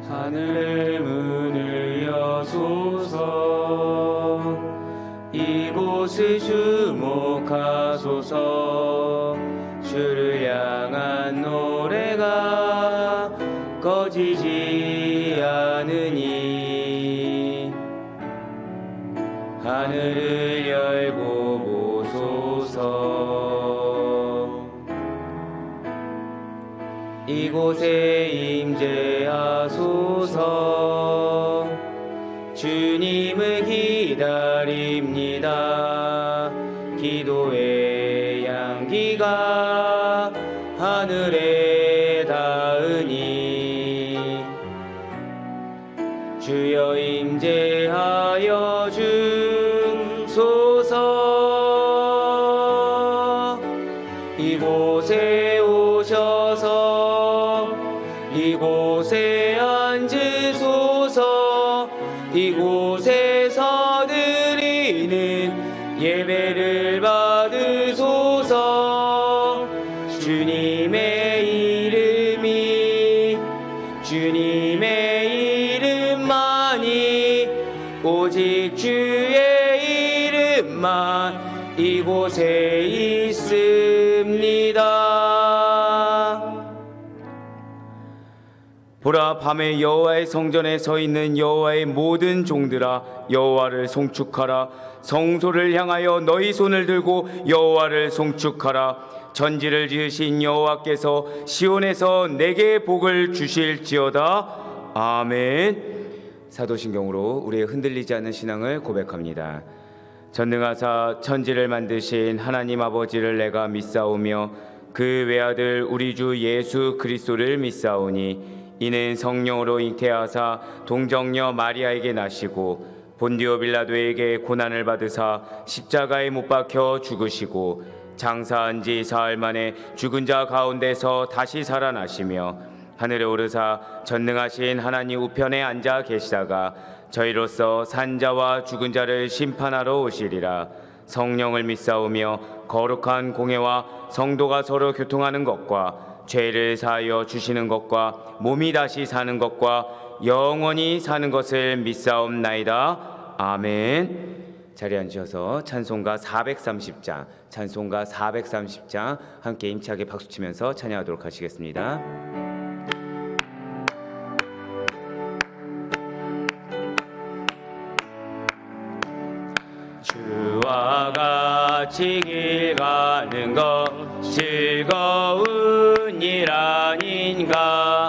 하늘의 문을 여소서. 이곳을 주목하소서. 주를 향한 노래가 꺼지지 않으니 하늘을 열고 보소서. 이곳에 임재하소서. 주님을 기다립니다. 기도의 향기가 하늘에 닿으니 주여 임재하여 주소서. 이곳에 오셔서 이곳에 앉으소서. 이곳에서 드리는 예배를 받으소서. 주님의 이름만이 오직 주의 이름만 이곳에 있습니다. 보라, 밤에 여호와의 성전에 서 있는 여호와의 모든 종들아, 여호와를 송축하라. 성소를 향하여 너희 손을 들고 여호와를 송축하라. 전지를 지으신 여호와께서 시온에서 내게 복을 주실지어다. 아멘. 사도신경으로 우리의 흔들리지 않는 신앙을 고백합니다. 전능하사 천지를 만드신 하나님 아버지를 내가 믿사오며 그 외아들 우리 주 예수 그리스도를 믿사오니 이는 성령으로 잉태하사 동정녀 마리아에게 나시고 본디오 빌라도에게 고난을 받으사 십자가에 못 박혀 죽으시고 장사한 지 사흘 만에 죽은 자 가운데서 다시 살아나시며 하늘에 오르사 전능하신 하나님 우편에 앉아 계시다가 저희로서 산자와 죽은 자를 심판하러 오시리라. 성령을 믿사오며 거룩한 공회와 성도가 서로 교통하는 것과 죄를 사하여 주시는 것과 몸이 다시 사는 것과 영원히 사는 것을 믿사옵나이다. 아멘. 자리에 앉으셔서 찬송가 430장 함께 임차게 박수치면서 찬양하도록 하시겠습니다. 주와 같이 길 가는 것 즐거운 일 아닌가.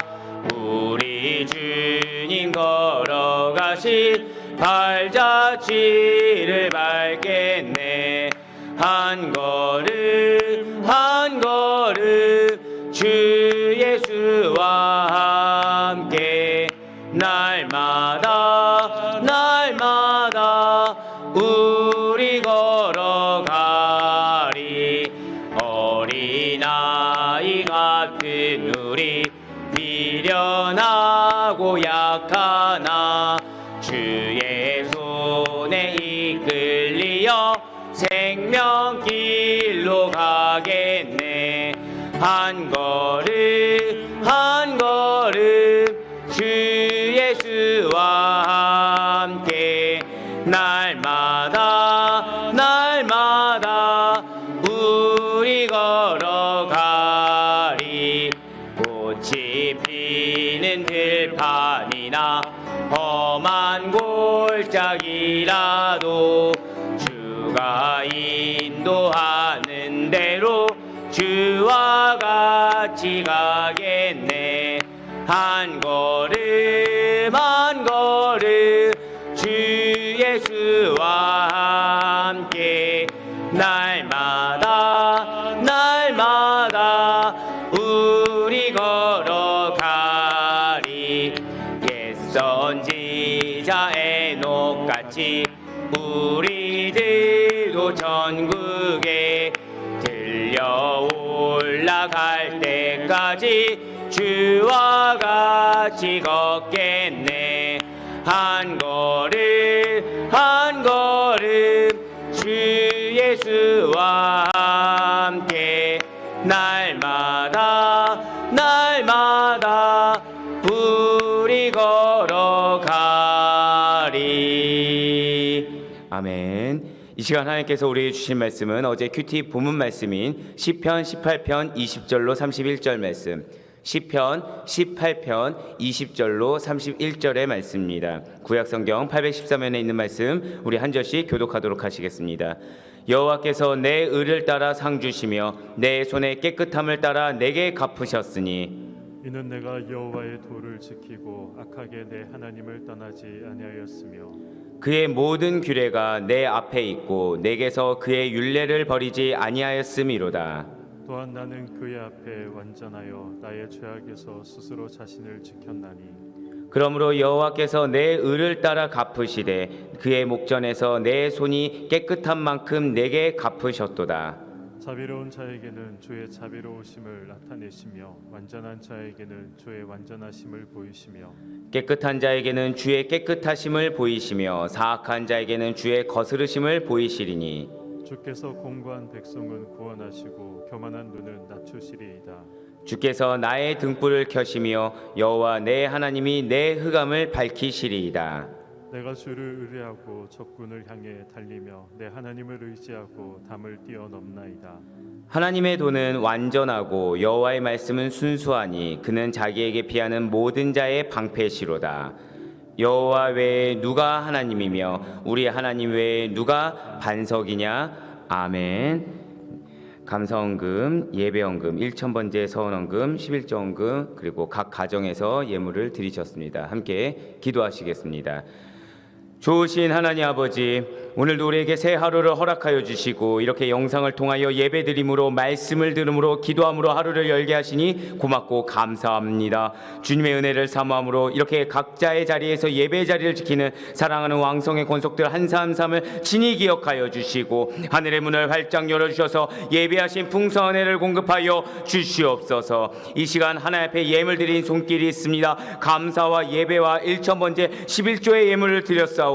우리 주님 걸어가신 발자취를 밟겠네. 한 걸음 한 걸음 주 예수와 함께 날마다 우리 걸어가리. 어린아이 같은 우리 미련하고 약하나 주의 손에 이끌리어 생명길로 가겠네. 한 걸음 한 걸음 주 예수와 함께 날마다 우리 걸어가리. 꽃이 피는 들판이나 험한 골짜기라도 주가 인도하는 대로 주와 같이 가겠네. 한 걸음 한 걸음 주 예수와 함께 날마다 우리 걸어가리. 옛 선지자 에녹같이 우리들도 전국에 들려 올라갈 때까지 주와 같이 걷겠네. 한 걸음 한 걸음 주 예수와 함께 날마다 우리 걸 아멘. 이 시간 하나님께서 우리에게 주신 말씀은 어제 큐티 본문 말씀인 시편 18편 20절로 31절 말씀, 시편 18편 20절로 31절의 말씀입니다. 구약성경 813면에 있는 말씀 우리 한 절씩 교독하도록 하시겠습니다. 여호와께서 내 의를 따라 상 주시며 내 손의 깨끗함을 따라 내게 갚으셨으니 이는 내가 여호와의 도를 지키고 악하게 내 하나님을 떠나지 아니하였으며 그의 모든 규례가 내 앞에 있고 내게서 그의 율례를 버리지 아니하였음이로다. 또한 나는 그의 앞에 완전하여 나의 죄악에서 스스로 자신을 지켰나니 그러므로 여호와께서 내 의를 따라 갚으시되 그의 목전에서 내 손이 깨끗한 만큼 내게 갚으셨도다. 자비로운 자에게는 주의 자비로우심을 나타내시며 완전한 자에게는 주의 완전하심을 보이시며 깨끗한 자에게는 주의 깨끗하심을 보이시며 사악한 자에게는 주의 거스르심을 보이시리니 주께서 공고한 백성은 구원하시고 교만한 눈은 낮추시리이다. 주께서 나의 등불을 켜시며 여호와 내 하나님이 내 흑암을 밝히시리이다. 내가 주를 의뢰하고 적군을 향해 달리며 내 하나님을 의지하고 담을 뛰어넘나이다. 하나님의 도는 완전하고 여호와의 말씀은 순수하니 그는 자기에게 피하는 모든 자의 방패시로다. 여호와 외에 누가 하나님이며 우리 하나님 외에 누가 반석이냐. 아멘. 감사원금, 예배원금, 1,000번째 서원원금, 11조원금 그리고 각 가정에서 예물을 드리셨습니다. 함께 기도하시겠습니다. 좋으신 하나님 아버지, 오늘도 우리에게 새 하루를 허락하여 주시고 이렇게 영상을 통하여 예배드림으로 말씀을 들음으로 기도함으로 하루를 열게 하시니 고맙고 감사합니다. 주님의 은혜를 사모함으로 이렇게 각자의 자리에서 예배 자리를 지키는 사랑하는 왕성의 권속들 한 사람 삼을 친히 기억하여 주시고 하늘의 문을 활짝 열어주셔서 예배하신 풍성한 은혜를 공급하여 주시옵소서. 이 시간 하나님 앞에 예물 드린 손길이 있습니다. 감사와 예배와 1,000번째 11조의 예물을 드렸사오니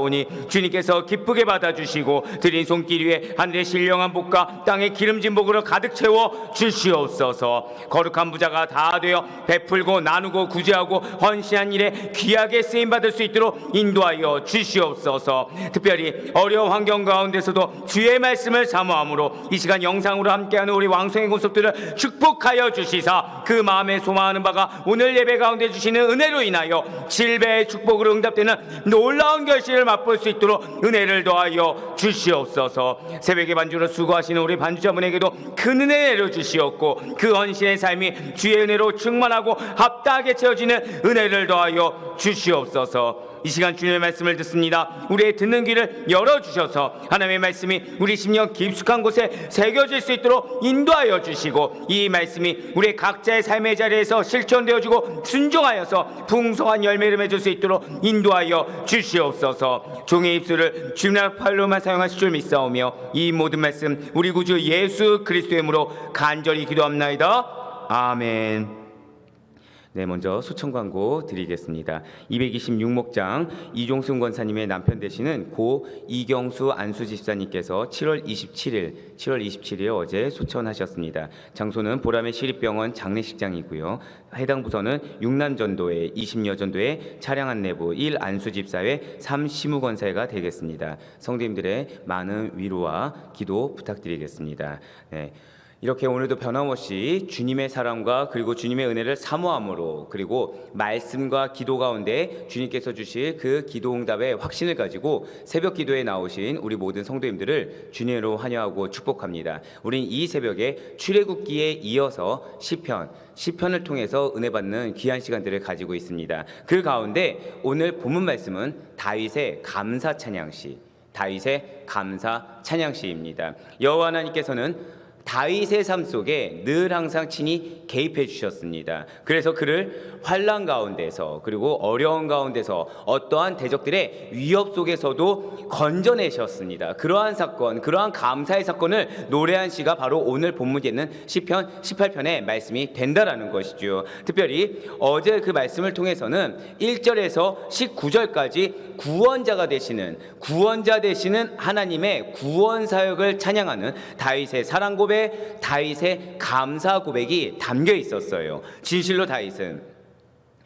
주님께서 기쁘게 받아주시고 드린 손길 위에 하늘의 신령한 복과 땅의 기름진 복으로 가득 채워 주시옵소서. 거룩한 부자가 다 되어 베풀고 나누고 구제하고 헌신한 일에 귀하게 쓰임받을 수 있도록 인도하여 주시옵소서. 특별히 어려운 환경 가운데서도 주의 말씀을 사모함으로 이 시간 영상으로 함께하는 우리 왕성의 권속들을 축복하여 주시사 그 마음에 소망하는 바가 오늘 예배 가운데 주시는 은혜로 인하여 7배의 축복으로 응답되는 놀라운 결실을 맛볼 수 있도록 은혜를 더하여 주시옵소서. 새벽에 반주로 수고하시는 우리 반주자분에게도 큰 은혜 내려주시옵고 그 헌신의 삶이 주의 은혜로 충만하고 합당하게 채워지는 은혜를 더하여 주시옵소서. 이 시간 주님의 말씀을 듣습니다. 우리의 듣는 귀를 열어주셔서 하나님의 말씀이 우리 심령 깊숙한 곳에 새겨질 수 있도록 인도하여 주시고 이 말씀이 우리 각자의 삶의 자리에서 실천되어지고 순종하여서 풍성한 열매를 맺을 수 있도록 인도하여 주시옵소서. 종의 입술을 주님의 팔로만 사용하실 줄 믿사오며 이 모든 말씀 우리 구주 예수 그리스도의 이름으로 간절히 기도합나이다. 아멘. 네, 먼저 소청 광고 드리겠습니다. 226목장 이종순 권사님의 남편 되시는 고 이경수 안수 집사님께서 7월 27일 어제 소천하셨습니다. 장소는 보람의 시립병원 장례식장이고요. 해당 부서는 육남전도회 20여전도회 차량 안내부 1 안수 집사회 3 시무 권사회가 되겠습니다. 성도님들의 많은 위로와 기도 부탁드리겠습니다. 네. 이렇게 오늘도 변함없이 주님의 사랑과 그리고 주님의 은혜를 사모함으로 그리고 말씀과 기도 가운데 주님께서 주실 그 기도 응답의 확신을 가지고 새벽 기도에 나오신 우리 모든 성도님들을 주님으로 환영하고 축복합니다. 우린 이 새벽에 출애굽기에 이어서 시편을 통해서 은혜 받는 귀한 시간들을 가지고 있습니다. 그 가운데 오늘 본문 말씀은 다윗의 감사 찬양시입니다. 여호와 하나님께서는 다윗의 삶 속에 늘 항상 친히 개입해 주셨습니다. 그래서 그를 환난 가운데서 그리고 어려운 가운데서 어떠한 대적들의 위협 속에서도 건져내셨습니다. 그러한 사건, 그러한 감사의 사건을 노래한 시가 바로 오늘 본문에 있는 시편 18편의 말씀이 된다라는 것이죠. 특별히 어제 그 말씀을 통해서는 1절에서 19절까지 구원자 되시는 하나님의 구원 사역을 찬양하는 다윗의 사랑 고백, 다윗의 감사 고백이 담겨 있었어요. 진실로 다윗은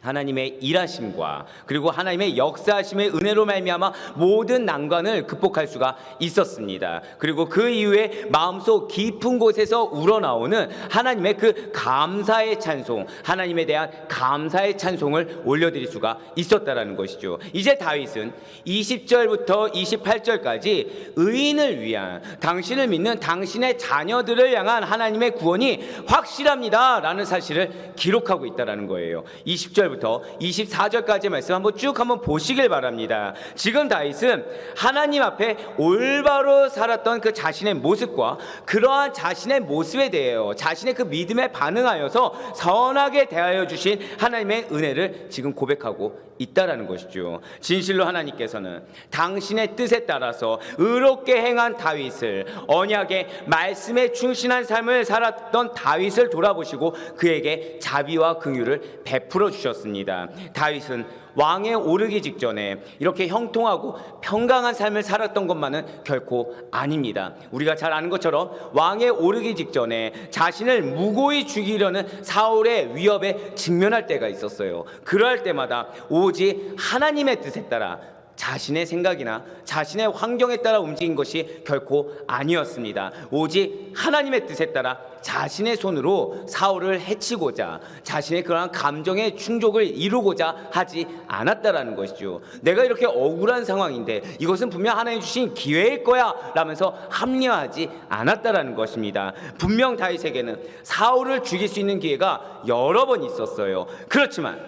하나님의 일하심과 그리고 하나님의 역사하심의 은혜로 말미암아 모든 난관을 극복할 수가 있었습니다. 그리고 그 이후에 마음속 깊은 곳에서 우러나오는 하나님의 그 감사의 찬송, 하나님에 대한 감사의 찬송을 올려드릴 수가 있었다라는 것이죠. 이제 다윗은 20절부터 28절까지 의인을 위한, 당신을 믿는 당신의 자녀들을 향한 하나님의 구원이 확실합니다 라는 사실을 기록하고 있다는 거예요. 20절부터 24절까지 말씀 한번 쭉 보시길 바랍니다. 지금 다윗은 하나님 앞에 올바로 살았던 그 자신의 모습과 그러한 자신의 모습에 대해요, 자신의 그 믿음에 반응하여서 선하게 대하여 주신 하나님의 은혜를 지금 고백하고 있다라는 것이죠. 진실로 하나님께서는 당신의 뜻에 따라서 의롭게 행한 다윗을, 언약의 말씀에 충실한 삶을 살았던 다윗을 돌아보시고 그에게 자비와 긍휼을 베풀어 주셨습니다. 다윗은 왕에 오르기 직전에 이렇게 형통하고 평강한 삶을 살았던 것만은 결코 아닙니다. 우리가 잘 아는 것처럼 왕에 오르기 직전에 자신을 무고히 죽이려는 사울의 위협에 직면할 때가 있었어요. 그럴 때마다 오직 하나님의 뜻에 따라 자신의 생각이나 자신의 환경에 따라 움직인 것이 결코 아니었습니다. 오직 하나님의 뜻에 따라 자신의 손으로 사울을 해치고자, 자신의 그러한 감정의 충족을 이루고자 하지 않았다라는 것이죠. 내가 이렇게 억울한 상황인데 이것은 분명 하나님 주신 기회일 거야 라면서 합리화하지 않았다라는 것입니다. 분명 다윗에게는 사울을 죽일 수 있는 기회가 여러 번 있었어요. 그렇지만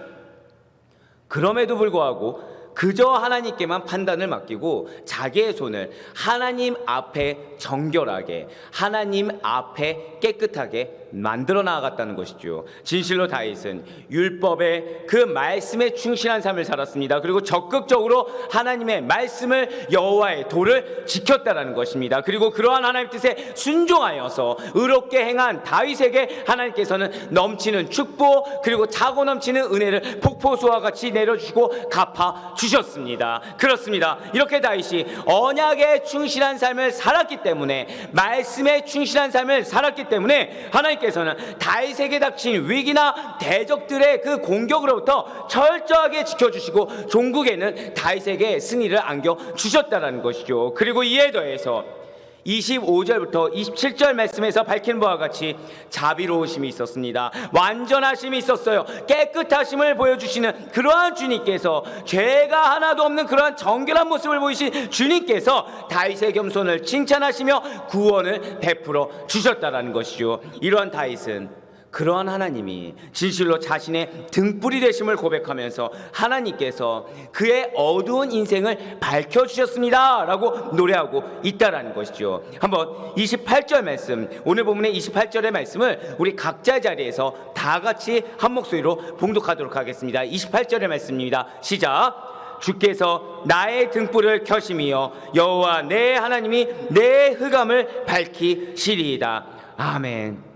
그럼에도 불구하고 그저 하나님께만 판단을 맡기고 자기의 손을 하나님 앞에 정결하게, 하나님 앞에 깨끗하게 만들어 나아갔다는 것이죠. 진실로 다윗은 율법의 그 말씀에 충실한 삶을 살았습니다. 그리고 적극적으로 하나님의 말씀을, 여호와의 도를 지켰다라는 것입니다. 그리고 그러한 하나님의 뜻에 순종하여서 의롭게 행한 다윗에게 하나님께서는 넘치는 축복 그리고 차고 넘치는 은혜를 폭포수와 같이 내려주시고 갚아 주셨습니다. 그렇습니다. 이렇게 다윗이 언약에 충실한 삶을 살았기 때문에, 말씀에 충실한 삶을 살았기 때문에 하나님께서는 다윗에게 닥친 위기나 대적들의 그 공격으로부터 철저하게 지켜주시고 종국에는 다윗에게 승리를 안겨주셨다는 것이죠. 그리고 이에 더해서 25절부터 27절 말씀에서 밝힌 바와 같이 자비로우심이 있었습니다. 완전하심이 있었어요. 깨끗하심을 보여주시는 그러한 주님께서, 죄가 하나도 없는 그러한 정결한 모습을 보이신 주님께서 다윗의 겸손을 칭찬하시며 구원을 베풀어 주셨다라는 것이죠. 이러한 다윗은 그러한 하나님이 진실로 자신의 등불이 되심을 고백하면서 하나님께서 그의 어두운 인생을 밝혀주셨습니다 라고 노래하고 있다라는 것이죠. 한번 28절 말씀, 오늘 본문의 28절의 말씀을 우리 각자 자리에서 다 같이 한 목소리로 봉독하도록 하겠습니다. 28절의 말씀입니다. 시작. 주께서 나의 등불을 켜심이여 여호와 내 하나님이 내 흑암을 밝히시리이다. 아멘.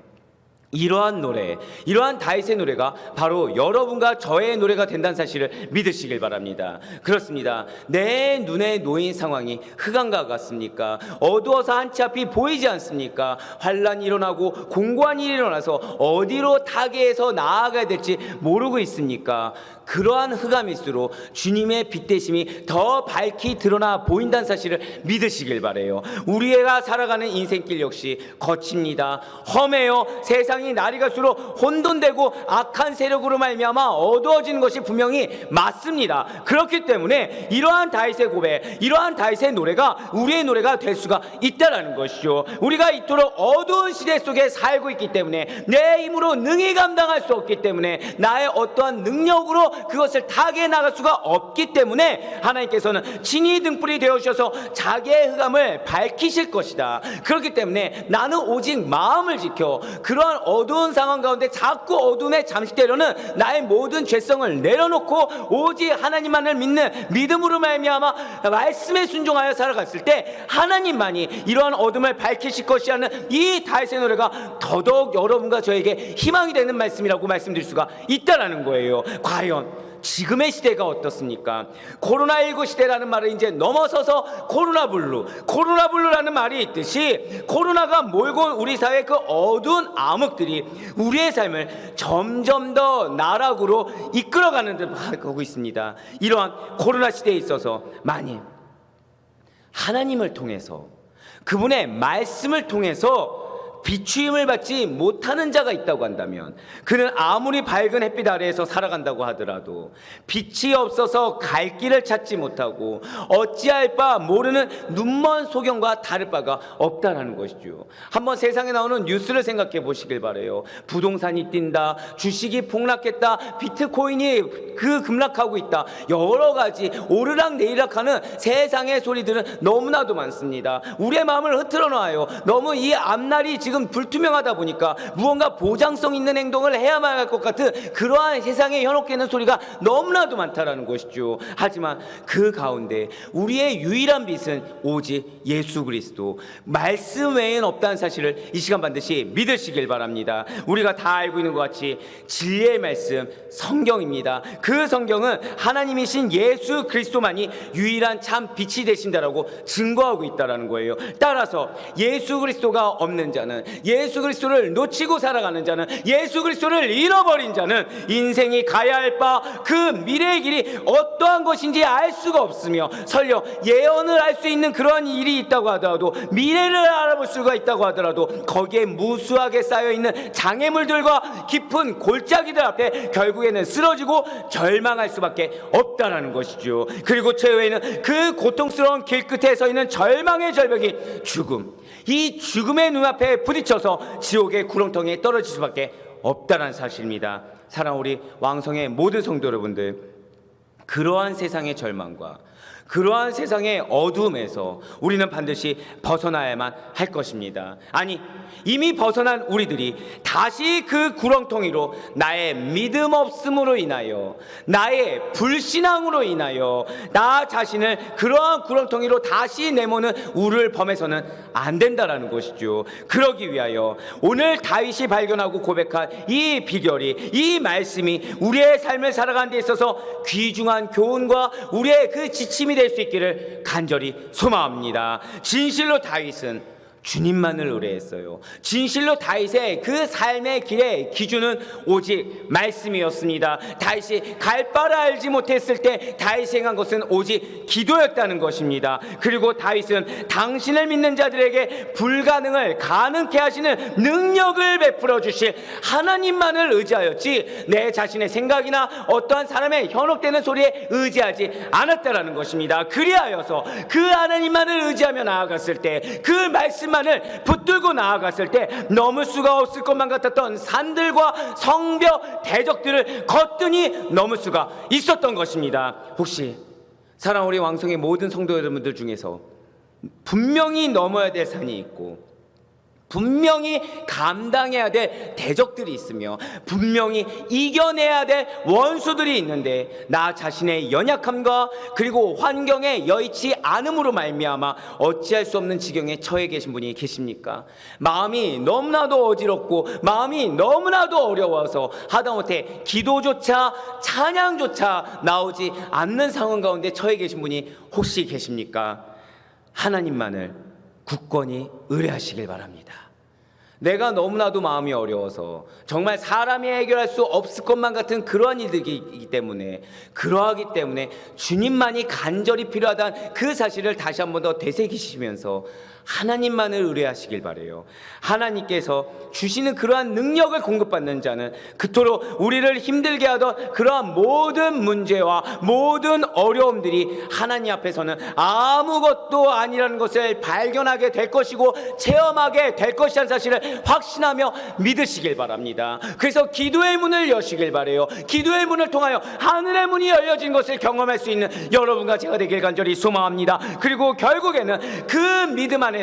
이러한 노래, 이러한 다윗의 노래가 바로 여러분과 저의 노래가 된다는 사실을 믿으시길 바랍니다. 그렇습니다. 내 눈에 놓인 상황이 흑암과 같습니까? 어두워서 한치 앞이 보이지 않습니까? 환란이 일어나고 공고한 일이 일어나서 어디로 타개해서 나아가야 될지 모르고 있습니까? 그러한 흑암일수록 주님의 빛 대심이 더 밝히 드러나 보인다는 사실을 믿으시길 바래요. 우리가 살아가는 인생길 역시 거칩니다. 험해요. 세상이 날이 갈수록 혼돈되고 악한 세력으로 말미암아 어두워지는 것이 분명히 맞습니다. 그렇기 때문에 이러한 다윗의 고백, 이러한 다윗의 노래가 우리의 노래가 될 수가 있다라는 것이죠. 우리가 이토록 어두운 시대 속에 살고 있기 때문에, 내 힘으로 능히 감당할 수 없기 때문에, 나의 어떠한 능력으로 그것을 타개해 나갈 수가 없기 때문에 하나님께서는 친히 등불이 되어주셔서 자기의 흑암을 밝히실 것이다. 그렇기 때문에 나는 오직 마음을 지켜 그러한 어두운 상황 가운데 자꾸 어둠에 잠식되려는 나의 모든 죄성을 내려놓고 오직 하나님만을 믿는 믿음으로 말미암아 말씀에 순종하여 살아갔을 때 하나님만이 이러한 어둠을 밝히실 것이라는 이 다윗의 노래가 더더욱 여러분과 저에게 희망이 되는 말씀이라고 말씀드릴 수가 있다라는 거예요. 과연 지금의 시대가 어떻습니까? 코로나19 시대라는 말을 이제 넘어서서 코로나블루라는 말이 있듯이 코로나가 몰고 우리 사회의 그 어두운 암흑들이 우리의 삶을 점점 더 나락으로 이끌어가는 듯 하고 있습니다. 이러한 코로나 시대에 있어서 만일 하나님을 통해서 그분의 말씀을 통해서 비추임을 받지 못하는 자가 있다고 한다면, 그는 아무리 밝은 햇빛 아래에서 살아간다고 하더라도 빛이 없어서 갈 길을 찾지 못하고 어찌할 바 모르는 눈먼 소경과 다를 바가 없다라는 것이죠. 한번 세상에 나오는 뉴스를 생각해 보시길 바라요. 부동산이 뛴다, 주식이 폭락했다, 비트코인이 급락하고 있다, 여러 가지 오르락내리락하는 세상의 소리들은 너무나도 많습니다. 우리의 마음을 흐트러 놔요. 너무 이 앞날이 지금 불투명하다 보니까 무언가 보장성 있는 행동을 해야만 할 것 같은 그러한 세상에 현혹되는 소리가 너무나도 많다라는 것이죠. 하지만 그 가운데 우리의 유일한 빛은 오직 예수 그리스도, 말씀 외에는 없다는 사실을 이 시간 반드시 믿으시길 바랍니다. 우리가 다 알고 있는 것 같이 진리의 말씀 성경입니다. 그 성경은 하나님이신 예수 그리스도만이 유일한 참 빛이 되신다라고 증거하고 있다라는 거예요. 따라서 예수 그리스도가 없는 자는, 예수 그리스도를 놓치고 살아가는 자는, 예수 그리스도를 잃어버린 자는 인생이 가야 할 바 그 미래의 길이 어떠한 것인지 알 수가 없으며, 설령 예언을 할 수 있는 그런 일이 있다고 하더라도, 미래를 알아볼 수가 있다고 하더라도 거기에 무수하게 쌓여있는 장애물들과 깊은 골짜기들 앞에 결국에는 쓰러지고 절망할 수밖에 없다라는 것이죠. 그리고 최후에는 그 고통스러운 길 끝에 서 있는 절망의 절벽이 죽음, 이 죽음의 눈앞에 부딪혀서 지옥의 구렁텅이에 떨어질 수밖에 없다는 사실입니다. 사랑하는 우리 왕성의 모든 성도 여러분들, 그러한 세상의 절망과 그러한 세상의 어두움에서 우리는 반드시 벗어나야만 할 것입니다. 아니, 이미 벗어난 우리들이 다시 그 구렁텅이로 나의 믿음 없음으로 인하여, 나의 불신앙으로 인하여 나 자신을 그러한 구렁텅이로 다시 내모는 우를 범해서는 안 된다라는 것이죠. 그러기 위하여 오늘 다윗이 발견하고 고백한 이 비결이, 이 말씀이 우리의 삶을 살아가는 데 있어서 귀중한 교훈과 우리의 그 지침이 될 수 있기를 간절히 소망합니다. 진실로 다윗은 주님만을 의뢰했어요. 진실로 다윗의 그 삶의 길의 기준은 오직 말씀이었습니다. 다윗이 갈 바를 알지 못했을 때 다윗이 행한 것은 오직 기도였다는 것입니다. 그리고 다윗은 당신을 믿는 자들에게 불가능을 가능케 하시는 능력을 베풀어 주실 하나님만을 의지하였지 내 자신의 생각이나 어떠한 사람의 현혹되는 소리에 의지하지 않았다라는 것입니다. 그리하여서 그 하나님만을 의지하며 나아갔을 때, 그 말씀 만을 붙들고 나아갔을 때 넘을 수가 없을 것만 같았던 산들과 성벽 대적들을 거뜬히 넘을 수가 있었던 것입니다. 혹시 사랑하는 우리 왕성의 모든 성도 여러분들 중에서 분명히 넘어야 될 산이 있고, 분명히 감당해야 될 대적들이 있으며, 분명히 이겨내야 될 원수들이 있는데, 나 자신의 연약함과 그리고 환경에 여의치 않음으로 말미암아 어찌할 수 없는 지경에 처해 계신 분이 계십니까? 마음이 너무나도 어지럽고 마음이 너무나도 어려워서 하다못해 기도조차 찬양조차 나오지 않는 상황 가운데 처해 계신 분이 혹시 계십니까? 하나님만을 굳건히 의뢰하시길 바랍니다. 내가 너무나도 마음이 어려워서 정말 사람이 해결할 수 없을 것만 같은 그러한 일들이기 때문에, 그러하기 때문에 주님만이 간절히 필요하다는 그 사실을 다시 한 번 더 되새기시면서 하나님만을 의뢰하시길 바라요. 하나님께서 주시는 그러한 능력을 공급받는 자는 그토록 우리를 힘들게 하던 그러한 모든 문제와 모든 어려움들이 하나님 앞에서는 아무것도 아니라는 것을 발견하게 될 것이고 체험하게 될 것이라는 사실을 확신하며 믿으시길 바랍니다. 그래서 기도의 문을 여시길 바라요. 기도의 문을 통하여 하늘의 문이 열려진 것을 경험할 수 있는 여러분과 제가 되길 간절히 소망합니다. 그리고 결국에는 그 믿음 안에서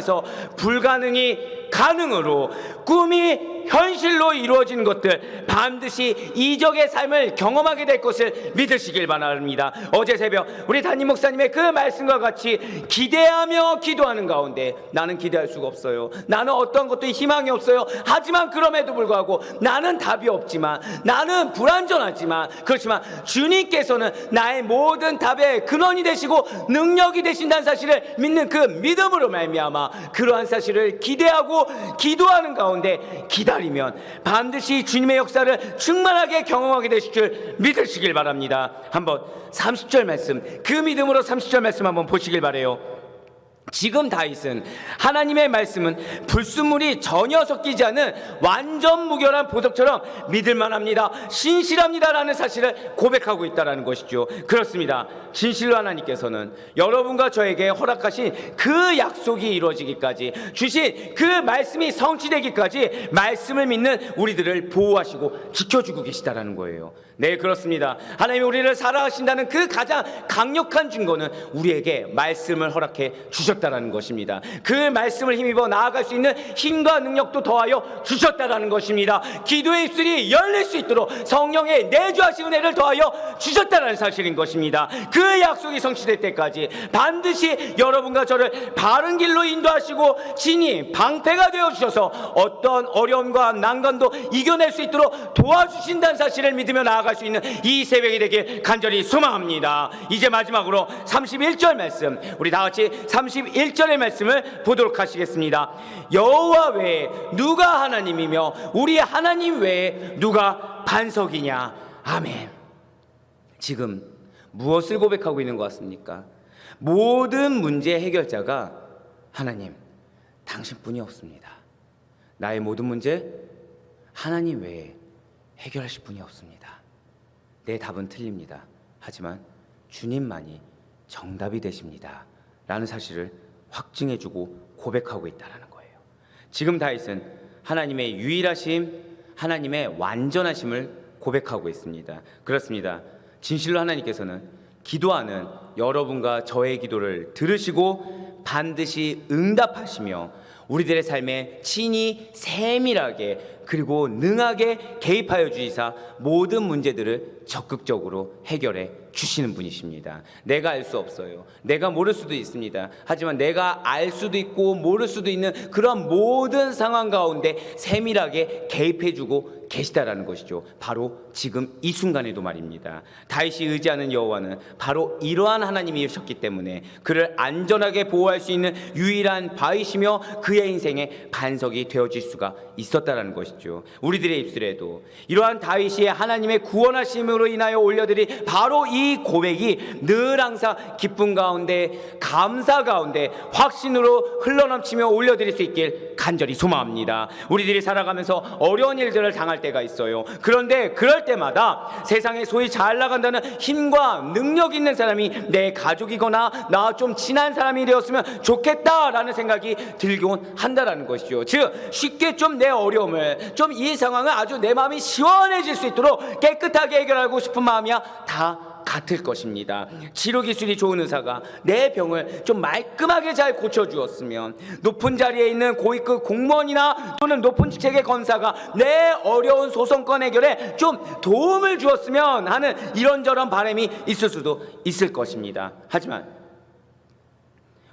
불가능이 가능으로, 꿈이 현실로 이루어지는 것들, 반드시 이적의 삶을 경험하게 될 것을 믿으시길 바랍니다. 어제 새벽 우리 담임 목사님의 그 말씀과 같이 기대하며 기도하는 가운데, 나는 기대할 수가 없어요, 나는 어떤 것도 희망이 없어요, 하지만 그럼에도 불구하고 나는 답이 없지만, 나는 불완전하지만, 그렇지만 주님께서는 나의 모든 답의 근원이 되시고 능력이 되신다는 사실을 믿는 그 믿음으로 말미암아 그러한 사실을 기대하고 기도하는 가운데 기다리면 반드시 주님의 역사를 충만하게 경험하게 되실 줄 믿으시길 바랍니다. 한번 30절 말씀, 그 믿음으로 30절 말씀 한번 보시길 바라요. 지금 다윗은 하나님의 말씀은 불순물이 전혀 섞이지 않은 완전 무결한 보석처럼 믿을만합니다, 신실합니다라는 사실을 고백하고 있다는 것이죠. 그렇습니다. 진실로 하나님께서는 여러분과 저에게 허락하신 그 약속이 이루어지기까지, 주신 그 말씀이 성취되기까지 말씀을 믿는 우리들을 보호하시고 지켜주고 계시다는 거예요. 네, 그렇습니다. 하나님이 우리를 사랑하신다는 그 가장 강력한 증거는 우리에게 말씀을 허락해 주셨다는 것입니다. 그 말씀을 힘입어 나아갈 수 있는 힘과 능력도 더하여 주셨다는 것입니다. 기도의 입술이 열릴 수 있도록 성령의 내주하신 은혜를 더하여 주셨다는 사실인 것입니다. 그 약속이 성취될 때까지 반드시 여러분과 저를 바른 길로 인도하시고 진히 방패가 되어주셔서 어떤 어려움과 난관도 이겨낼 수 있도록 도와주신다는 사실을 믿으며 나아갈 수 있는 이 새벽이 되길 간절히 소망합니다. 이제 마지막으로 31절 말씀, 우리 다같이 31절의 말씀을 보도록 하시겠습니다. 여호와 외에 누가 하나님이며 우리 하나님 외에 누가 반석이냐. 아멘. 지금 무엇을 고백하고 있는 것 같습니까? 모든 문제 해결자가 하나님, 당신뿐이 없습니다. 나의 모든 문제 하나님 외에 해결하실 분이 없습니다. 내 답은 틀립니다. 하지만 주님만이 정답이 되십니다 라는 사실을 확증해주고 고백하고 있다는 거예요. 지금 다윗은 하나님의 유일하심, 하나님의 완전하심을 고백하고 있습니다. 그렇습니다. 진실로 하나님께서는 기도하는 여러분과 저의 기도를 들으시고 반드시 응답하시며 우리들의 삶에 친히 세밀하게 그리고 능하게 개입하여 주시사 모든 문제들을 적극적으로 해결해 주시는 분이십니다. 내가 알 수 없어요. 내가 모를 수도 있습니다. 하지만 내가 알 수도 있고 모를 수도 있는 그런 모든 상황 가운데 세밀하게 개입해 주고 계시다라는 것이죠. 바로 지금 이 순간에도 말입니다. 다윗이 의지하는 여호와는 바로 이러한 하나님이셨기 때문에 그를 안전하게 보호할 수 있는 유일한 바위시며 그의 인생의 반석이 되어질 수가 있었다라는 것이죠. 우리들의 입술에도 이러한 다윗이 하나님의 구원하심으로 인하여 올려드릴 바로 이 고백이 늘 항상 기쁨 가운데, 감사 가운데, 확신으로 흘러넘치며 올려드릴 수 있길 간절히 소망합니다. 우리들이 살아가면서 어려운 일들을 당할 때가 있어요. 그런데 그럴 때마다 세상에 소위 잘 나간다는 힘과 능력 있는 사람이 내 가족이거나 나와 좀 친한 사람이 되었으면 좋겠다라는 생각이 들곤 한다라는 것이죠. 즉 쉽게 좀 내 어려움을, 좀 이 상황을 아주 내 마음이 시원해질 수 있도록 깨끗하게 해결하고 싶은 마음이야 다 같을 것입니다. 치료 기술이 좋은 의사가 내 병을 좀 말끔하게 잘 고쳐주었으면, 높은 자리에 있는 고위급 공무원이나 또는 높은 직책의 권사가 내 어려운 소송건 해결에 좀 도움을 주었으면 하는 이런저런 바람이 있을 수도 있을 것입니다. 하지만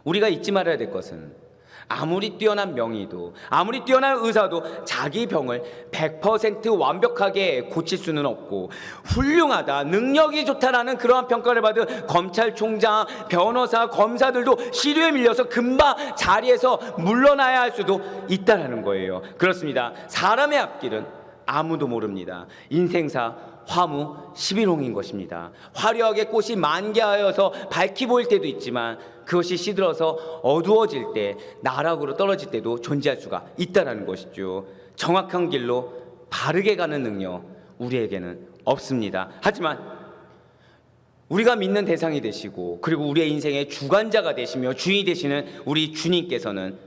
우리가 잊지 말아야 될 것은 아무리 뛰어난 명의도, 아무리 뛰어난 의사도 자기 병을 100% 완벽하게 고칠 수는 없고, 훌륭하다, 능력이 좋다라는 그러한 평가를 받은 검찰총장, 변호사, 검사들도 시류에 밀려서 금방 자리에서 물러나야 할 수도 있다는 거예요. 그렇습니다. 사람의 앞길은 아무도 모릅니다. 인생사 화무 11홍인 것입니다. 화려하게 꽃이 만개하여서 밝히 보일 때도 있지만 그것이 시들어서 어두워질 때, 나락으로 떨어질 때도 존재할 수가 있다는 것이죠. 정확한 길로 바르게 가는 능력 우리에게는 없습니다. 하지만 우리가 믿는 대상이 되시고 그리고 우리의 인생의 주관자가 되시며 주인이 되시는 우리 주님께서는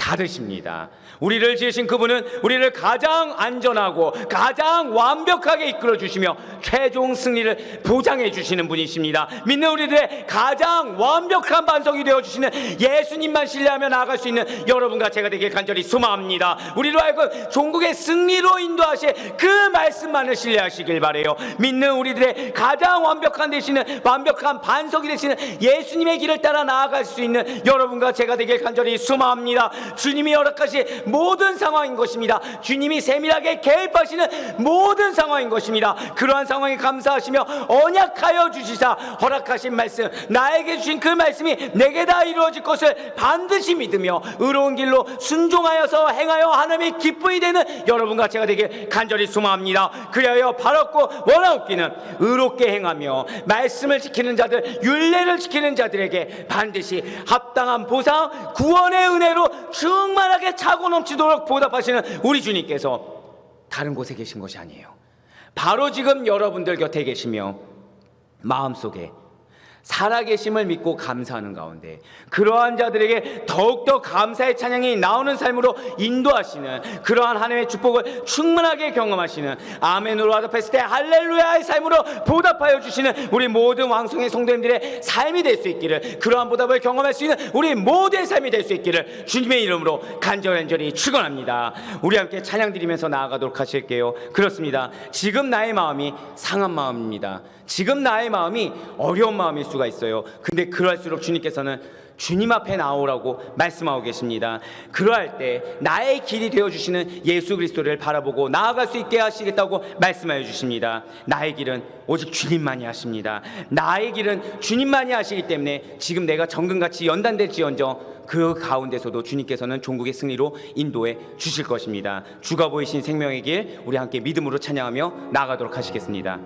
다르십니다. 우리를 지으신 그분은 우리를 가장 안전하고 가장 완벽하게 이끌어 주시며 최종 승리를 보장해 주시는 분이십니다. 믿는 우리들의 가장 완벽한 반석이 되어 주시는 예수님만 신뢰하며 나아갈 수 있는 여러분과 제가 되길 간절히 소망합니다. 우리로 하여금 종국의 승리로 인도하실 그 말씀만을 신뢰하시길 바라요. 믿는 우리들의 가장 완벽한 되시는 완벽한 반석이 되시는 예수님의 길을 따라 나아갈 수 있는 여러분과 제가 되길 간절히 소망합니다. 주님이 허락하신 모든 상황인 것입니다. 주님이 세밀하게 개입하시는 모든 상황인 것입니다. 그러한 상황에 감사하시며 언약하여 주시사 허락하신 말씀, 나에게 주신 그 말씀이 내게 다 이루어질 것을 반드시 믿으며 의로운 길로 순종하여서 행하여 하나님의 기쁨이 되는 여러분과 제가 되길 간절히 소망합니다. 그리하여 바랐고 원하옵기는 의롭게 행하며 말씀을 지키는 자들, 율례를 지키는 자들에게 반드시 합당한 보상, 구원의 은혜로 충만하게 차고 넘치도록 보답하시는 우리 주님께서 다른 곳에 계신 것이 아니에요. 바로 지금 여러분들 곁에 계시며 마음속에 살아계심을 믿고 감사하는 가운데 그러한 자들에게 더욱더 감사의 찬양이 나오는 삶으로 인도하시는 그러한 하나님의 축복을 충만하게 경험하시는 아멘으로 화답했을 때 할렐루야의 삶으로 보답하여 주시는 우리 모든 왕성의 성도님들의 삶이 될 수 있기를, 그러한 보답을 경험할 수 있는 우리 모두의 삶이 될 수 있기를 주님의 이름으로 간절히 축원합니다. 우리 함께 찬양 드리면서 나아가도록 하실게요. 그렇습니다. 지금 나의 마음이 상한 마음입니다. 지금 나의 마음이 어려운 마음일 수가 있어요. 근데 그럴수록 주님께서는 주님 앞에 나오라고 말씀하고 계십니다. 그러할 때 나의 길이 되어주시는 예수 그리스도를 바라보고 나아갈 수 있게 하시겠다고 말씀하여 주십니다. 나의 길은 오직 주님만이 하십니다. 나의 길은 주님만이 하시기 때문에 지금 내가 정금같이 연단될지언정 그 가운데서도 주님께서는 종국의 승리로 인도해 주실 것입니다. 주가 보이신 생명의 길, 우리 함께 믿음으로 찬양하며 나아가도록 하시겠습니다.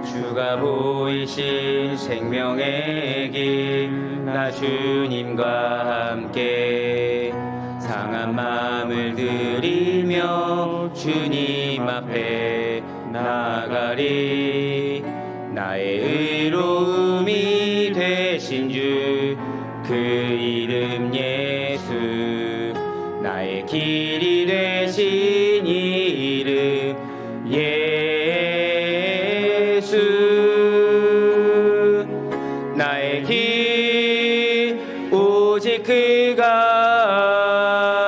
주가 보이신 생명의 길, 나 주님과 함께 상한 마음을 들이며 주님 앞에 나가리. 나의 의로움이 되신 주, 그 이름 예수, 나의 길이 되신 이름 나의 길 오직 그가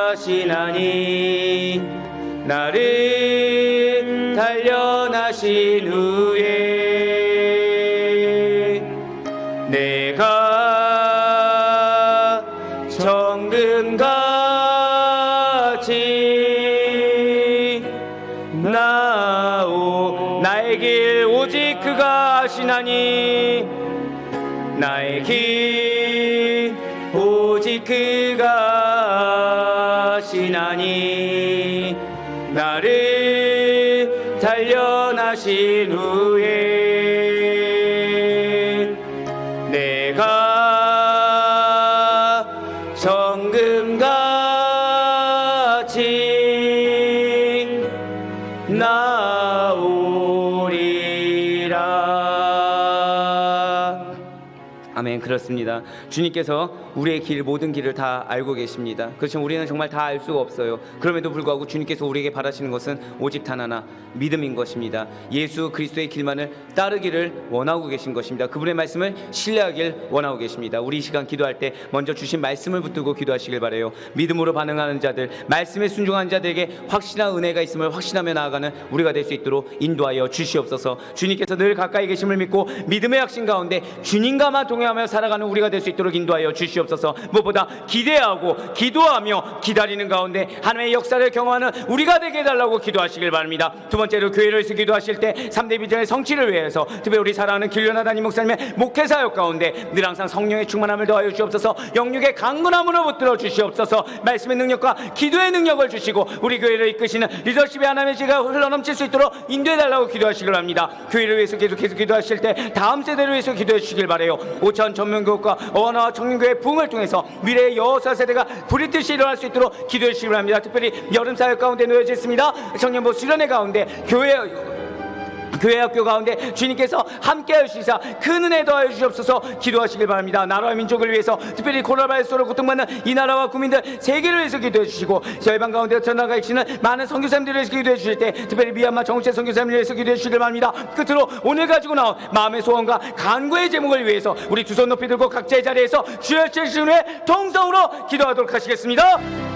하시나니, 나를 단련하신 후에 내가 정금같이 나의 길 오직 그가 하시나니, 나의 길 오직 그가 하시나니, 나를 단련하신 후에 내가 정금같이 나오리라. 아멘. 그렇습니다. 주님께서 우리의 길, 모든 길을 다 알고 계십니다. 그렇지만 우리는 정말 다 알 수가 없어요. 그럼에도 불구하고 주님께서 우리에게 바라시는 것은 오직 단 하나, 믿음인 것입니다. 예수 그리스도의 길만을 따르기를 원하고 계신 것입니다. 그분의 말씀을 신뢰하길 원하고 계십니다. 우리 이 시간 기도할 때 먼저 주신 말씀을 붙들고 기도하시길 바라요. 믿음으로 반응하는 자들, 말씀에 순종하는 자들에게 확신한 은혜가 있음을 확신하며 나아가는 우리가 될 수 있도록 인도하여 주시옵소서. 주님께서 늘 가까이 계심을 믿고 믿음의 확신 가운데 주님과만 동행하며 살아가는 우리가 될 수 있도록 인도하여 주시옵소서. 무엇보다 기대하고 기도하며 기다리는 가운데 하나님의 역사를 경험하는 우리가 되게 해달라고 기도하시길 바랍니다. 두 번째로 교회를 위해서 기도하실 때 3대 비전의 성취를 위해서 특별히 우리 사랑하는 길려나 담임 목사님의 목회사역 가운데 늘 항상 성령의 충만함을 더하여 주옵소서. 영육의 강건함으로 붙들어 주시옵소서. 말씀의 능력과 기도의 능력을 주시고 우리 교회를 이끄시는 리더십의 하나님의 지혜가 흘러넘칠 수 있도록 인도해달라고 기도하시길 바랍니다. 교회를 위해서 계속해서 기도하실 때 다음 세대를 위해서 기도해 주시길 바라요. 고참 전문교육과 언어와 청년교회 부흥을 통해서 미래의 여호사 세대가 부릿듯이 일어날 수 있도록 기도해 주시기 바랍니다. 특별히 여름사역 가운데 놓여져 있습니다. 청년부 수련회 가운데 교회 학교 가운데 주님께서 함께 하시사 큰 은혜 더하여 주시옵소서. 기도하시길 바랍니다. 나라와 민족을 위해서 특별히 코로나 바이러스로 고통받는 이 나라와 국민들 세계를 위해서 기도해 주시고 저희방 가운데 전나가 계시는 많은 선교사님들을 위해서 기도해 주실 때 특별히 미얀마 정우체 선교사님을 위해서 기도해 주시길 바랍니다. 끝으로 오늘 가지고 나온 마음의 소원과 간구의 제목을 위해서 우리 두 손 높이 들고 각자의 자리에서 주여 주시는 통성으로 기도하도록 하시겠습니다.